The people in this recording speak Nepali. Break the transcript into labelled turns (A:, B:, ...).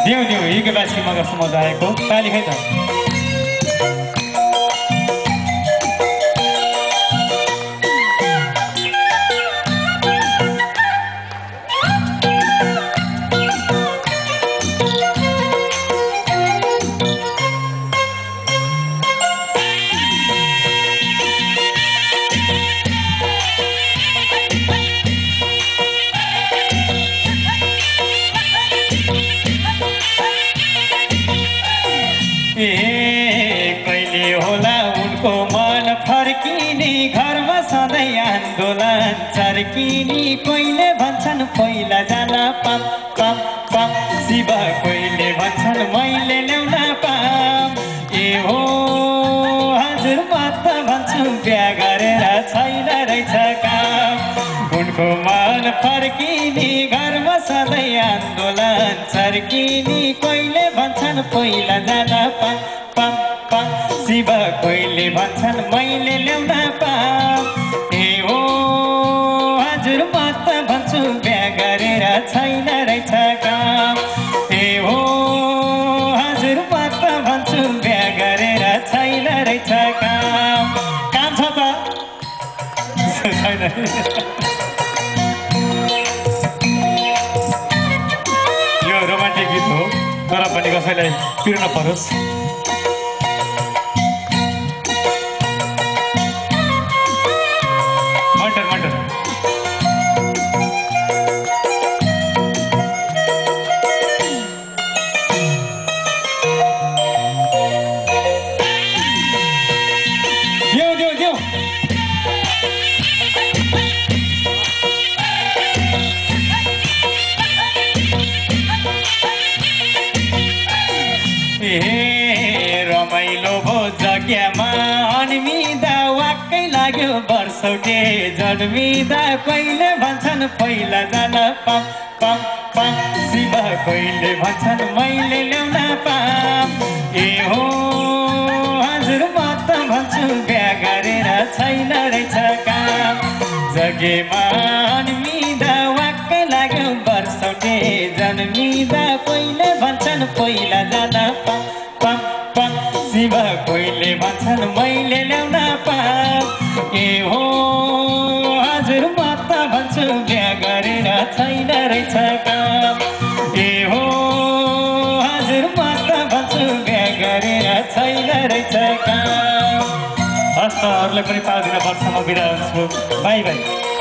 A: देऊ देऊ हिगो बासी मगरसम्म जाएको ताली खै त कहिले होला उनको मन फर्किने घरमा सधैँ आन्दोलन चर्किने कहिले भन्छन् पहिला जान पाम पाम पाम शिव कहिले भन्छन् मैले ल्याउन पाम ए हो हजुर म त भन्छु बिहा गरेर छैन रहेछ काम उनको मन फर्किने घरमा सधैँ आन्दोलन चर्किने कहिले भन्छन् पहिला जान पाम पाम पाम शिव कहिले भन्छन् मैले ल्याउन पाम ए हो हजुर म त भन्छु बिहा गरेर छैन रहेछ काम ए हो हजुर म त भन्छु बिहा गरेर छैन रहेछ काम काम छ त छैन यो रोमान्टिक गीत हो तर पनि कसैलाई पिर नपरोस् रमाइलो भो जग्गामा अनिमिदा वाक्कै लाग्यो वर्षौटे जन्मिदा कहिले भन्छन् पहिला जान पाम पाम पाम शिव कहिले भन्छन् मैले ल्याउन पाम ए हो हजुर म त भन्छु बिहा गरेर छैन रहेछ काम जग्गामा अनिमिदा वाक्कै लाग्यो वर्षौटे जन्मिदा कहिले भन्छन् पहिला जान पाम पाम पाम शिव कहिले भन्छन् मैले ल्याउन पाम ए हो हजुर म त भन्छु बिहा गरेर छैन रहेछ काम ए हो हजुर म त भन्छु बिहा गरेर छैन रहेछ काम हस् त अरूलाई पनि पाल्दिन वर्षमा बिदा हुन्छु बाई बाई